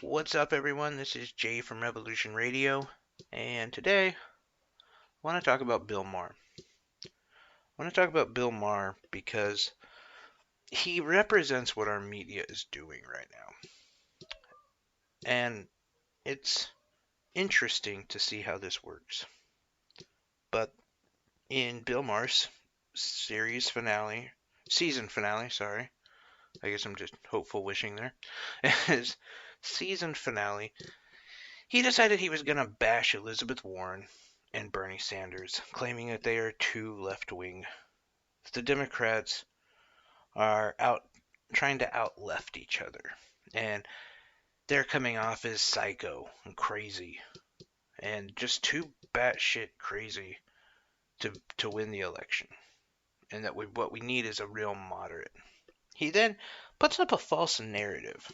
What's up, everyone? This is Jay from Revolution Radio, and today I want to talk about Bill Maher. I want to talk about Bill Maher because he represents what our media is doing right now, and it's interesting to see how this works. But in Bill Maher's season finale, sorry, I guess I'm just hopeful wishing there, his season finale, he decided he was going to bash Elizabeth Warren and Bernie Sanders, claiming that they are too left wing. The Democrats are out trying to out left each other, and they're coming off as psycho and crazy, and just too batshit crazy to win the election, and that what we need is a real moderate. He then puts up a false narrative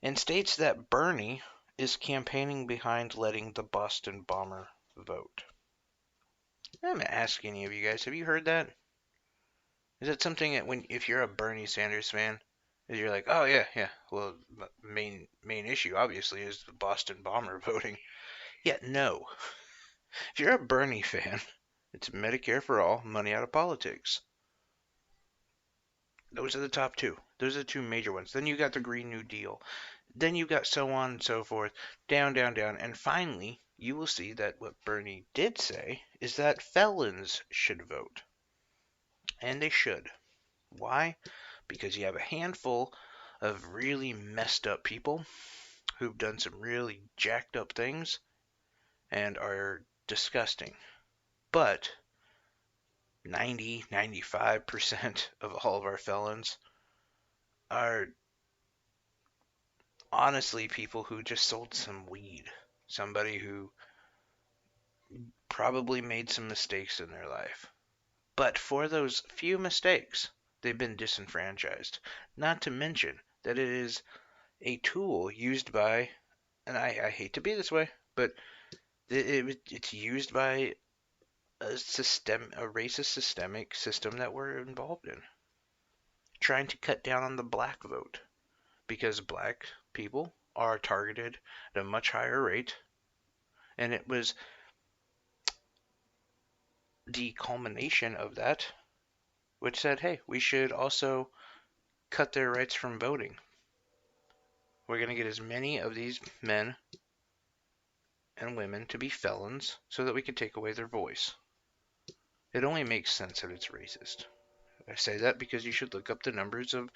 and states that Bernie is campaigning behind letting the Boston bomber vote. I'm gonna ask any of you guys, have you heard that? Is that something that if you're a Bernie Sanders fan, is you're like, oh yeah, yeah. Well, the main issue obviously is the Boston bomber voting. Yeah, no. If you're a Bernie fan, it's Medicare for all, money out of politics. Those are the top two. Those are the two major ones. Then you got the Green New Deal. Then you got so on and so forth, down, down, down, and finally you will see that what Bernie did say is that felons should vote, and they should. Why? Because you have a handful of really messed up people who've done some really jacked up things and are disgusting. But 95% of all of our felons are honestly people who just sold some weed. Somebody who probably made some mistakes in their life. But for those few mistakes, they've been disenfranchised. Not to mention that it is a tool used by, and I hate to be this way, but it's used by a racist systemic system that we're involved in, trying to cut down on the black vote because black people are targeted at a much higher rate, and it was the culmination of that which said, hey, we should also cut their rights from voting. We're going to get as many of these men and women to be felons so that we can take away their voice. It only makes sense that it's racist. I say that because you should look up the numbers of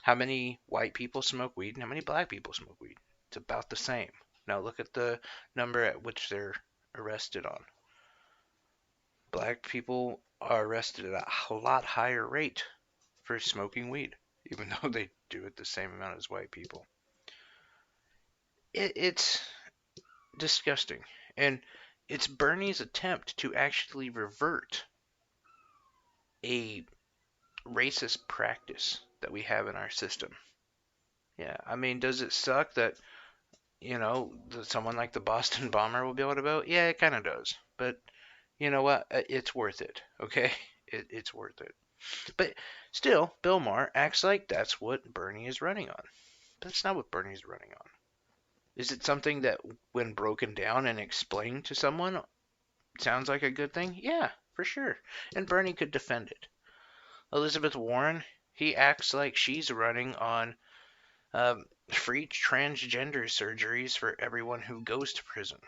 how many white people smoke weed and how many black people smoke weed. It's about the same. Now look at the number at which they're arrested on. Black people are arrested at a lot higher rate for smoking weed, even though they do it the same amount as white people. It's disgusting. And it's Bernie's attempt to actually revert a racist practice that we have in our system. Yeah, I mean, does it suck that, that someone like the Boston bomber will be able to vote? Yeah, it kind of does. But you know what? It's worth it, okay? It's worth it. But still, Bill Maher acts like that's what Bernie is running on. But that's not what Bernie's running on. Is it something that, when broken down and explained to someone, sounds like a good thing? Yeah, for sure. And Bernie could defend it. Elizabeth Warren, he acts like she's running on free transgender surgeries for everyone who goes to prison.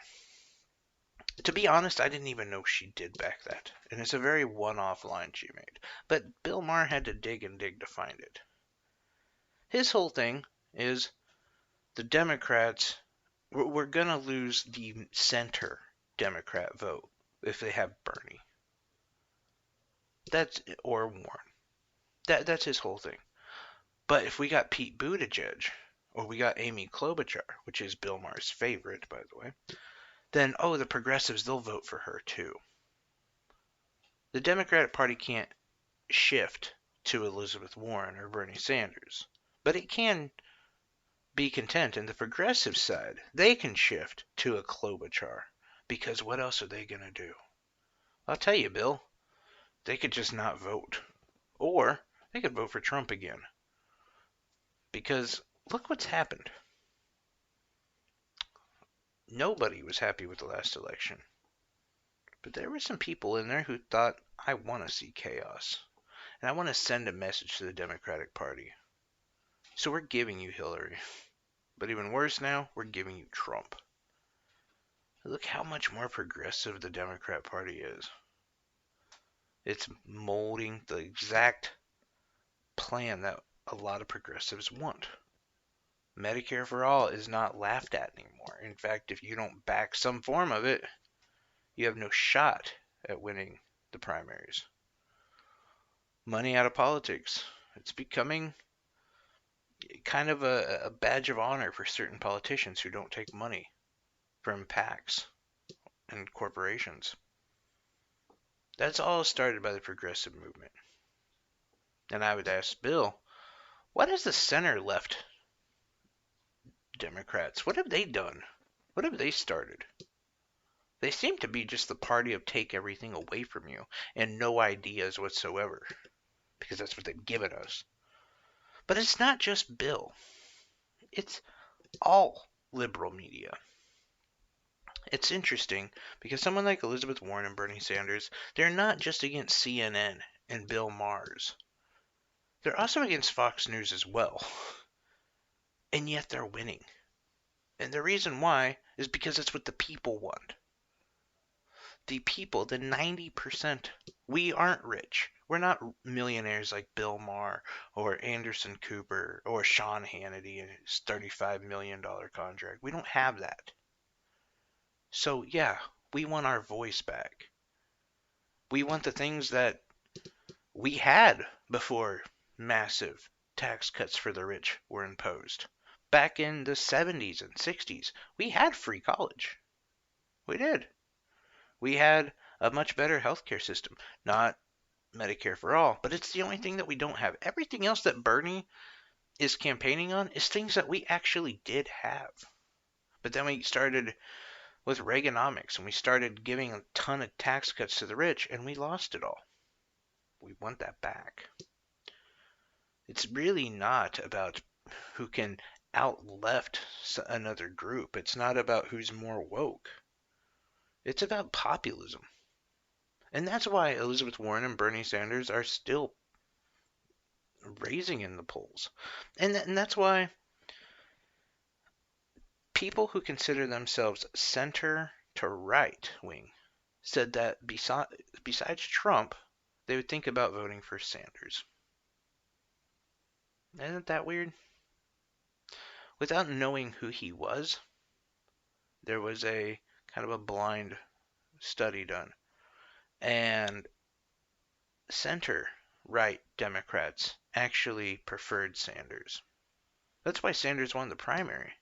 To be honest, I didn't even know she did back that, and it's a very one-off line she made. But Bill Maher had to dig and dig to find it. His whole thing is the Democrats, we're going to lose the center Democrat vote if they have Bernie. Or Warren. That's his whole thing. But if we got Pete Buttigieg, or we got Amy Klobuchar, which is Bill Maher's favorite, by the way, then, the progressives, they'll vote for her too. The Democratic Party can't shift to Elizabeth Warren or Bernie Sanders, but it can be content. And the progressive side, they can shift to a Klobuchar, because what else are they going to do? I'll tell you, Bill, they could just not vote. Or they could vote for Trump again. Because look what's happened. Nobody was happy with the last election. But there were some people in there who thought, I want to see chaos. And I want to send a message to the Democratic Party. So we're giving you Hillary. But even worse now, we're giving you Trump. Look how much more progressive the Democrat Party is. It's molding the exact plan that a lot of progressives want. Medicare for all is not laughed at anymore. In fact, if you don't back some form of it, you have no shot at winning the primaries. Money out of politics. It's becoming kind of a badge of honor for certain politicians who don't take money from PACs and corporations. That's all started by the progressive movement. And I would ask Bill, what has the center left Democrats? What have they done? What have they started? They seem to be just the party of take everything away from you and no ideas whatsoever, because that's what they've given us. But it's not just Bill. It's all liberal media. It's interesting because someone like Elizabeth Warren and Bernie Sanders, they're not just against CNN and Bill Maher's. They're also against Fox News as well. And yet they're winning. And the reason why is because it's what the people want. The people, the 90%, we aren't rich. We're not millionaires like Bill Maher or Anderson Cooper or Sean Hannity and his $35 million contract. We don't have that. So yeah, we want our voice back. We want the things that we had before massive tax cuts for the rich were imposed. Back in the 70s and 60s, we had free college. We did. We had a much better healthcare system. Not Medicare for all, but it's the only thing that we don't have. Everything else that Bernie is campaigning on is things that we actually did have. But then we started with Reaganomics, and we started giving a ton of tax cuts to the rich, and we lost it all. We want that back. It's really not about who can out-left another group. It's not about who's more woke. It's about populism. And that's why Elizabeth Warren and Bernie Sanders are still raising in the polls. And that's why people who consider themselves center to right wing said that besides Trump, they would think about voting for Sanders. Isn't that weird? Without knowing who he was, there was a kind of a blind study done. And center-right Democrats actually preferred Sanders. That's why Sanders won the primary.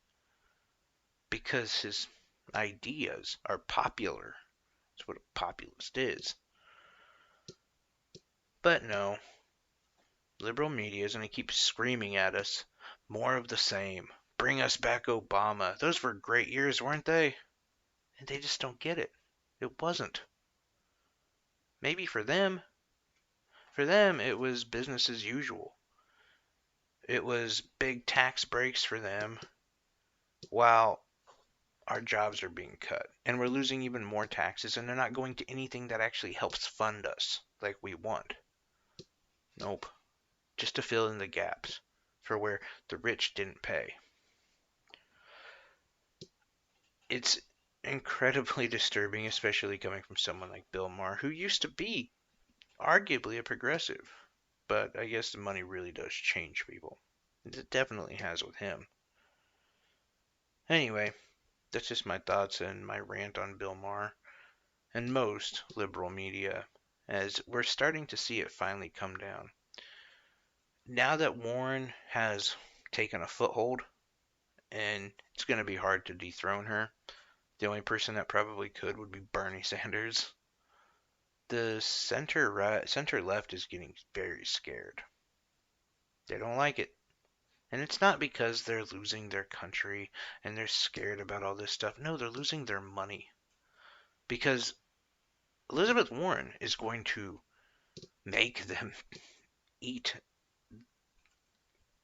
Because his ideas are popular. That's what a populist is. But no, liberal media is going to keep screaming at us, more of the same. Bring us back Obama. Those were great years, weren't they? And they just don't get it. It wasn't. Maybe for them it was business as usual. It was big tax breaks for them while our jobs are being cut. And we're losing even more taxes, and they're not going to anything that actually helps fund us like we want. Nope. Just to fill in the gaps for where the rich didn't pay. It's incredibly disturbing, especially coming from someone like Bill Maher, who used to be arguably a progressive. But I guess the money really does change people. It definitely has with him. Anyway, that's just my thoughts and my rant on Bill Maher and most liberal media, as we're starting to see it finally come down. Now that Warren has taken a foothold, and it's going to be hard to dethrone her, the only person that probably could would be Bernie Sanders. The center left is getting very scared. They don't like it. And it's not because they're losing their country and they're scared about all this stuff. No, they're losing their money. Because Elizabeth Warren is going to make them eat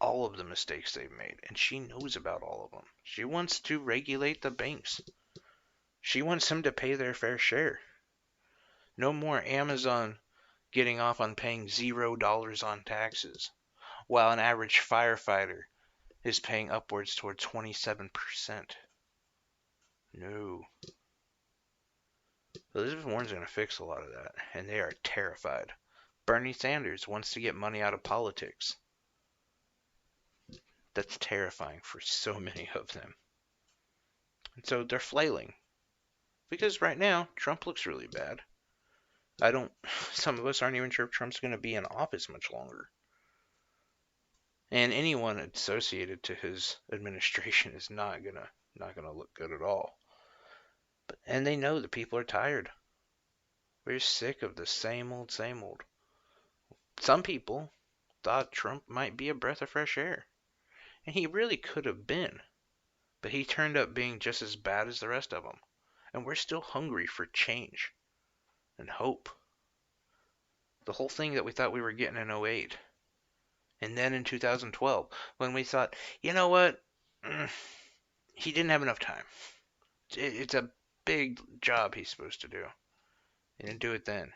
all of the mistakes they've made. And she knows about all of them. She wants to regulate the banks. She wants them to pay their fair share. No more Amazon getting off on paying $0 on taxes, while an average firefighter is paying upwards toward 27%. No. Elizabeth Warren's going to fix a lot of that, and they are terrified. Bernie Sanders wants to get money out of politics. That's terrifying for so many of them. And so they're flailing. Because right now, Trump looks really bad. Some of us aren't even sure if Trump's going to be in office much longer. And anyone associated to his administration is not gonna look good at all. And they know the people are tired. We're sick of the same old, same old. Some people thought Trump might be a breath of fresh air. And he really could have been. But he turned up being just as bad as the rest of them. And we're still hungry for change and hope. The whole thing that we thought we were getting in '08. And then in 2012, when we thought, you know what? He didn't have enough time. It's a big job he's supposed to do. He didn't do it then.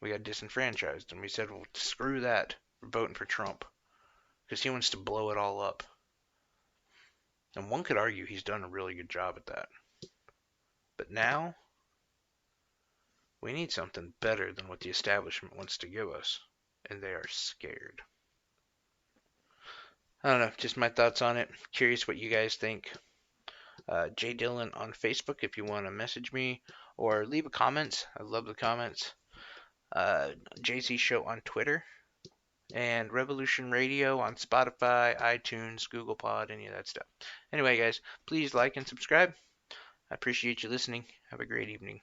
We got disenfranchised, and we said, well, screw that. We're voting for Trump. Because he wants to blow it all up. And one could argue he's done a really good job at that. But now, we need something better than what the establishment wants to give us. And they are scared. I don't know, just my thoughts on it. Curious what you guys think. Jay Dillon on Facebook if you want to message me or leave a comment. I love the comments. JC Show on Twitter. And Revolution Radio on Spotify, iTunes, Google Pod, any of that stuff. Anyway, guys, please like and subscribe. I appreciate you listening. Have a great evening.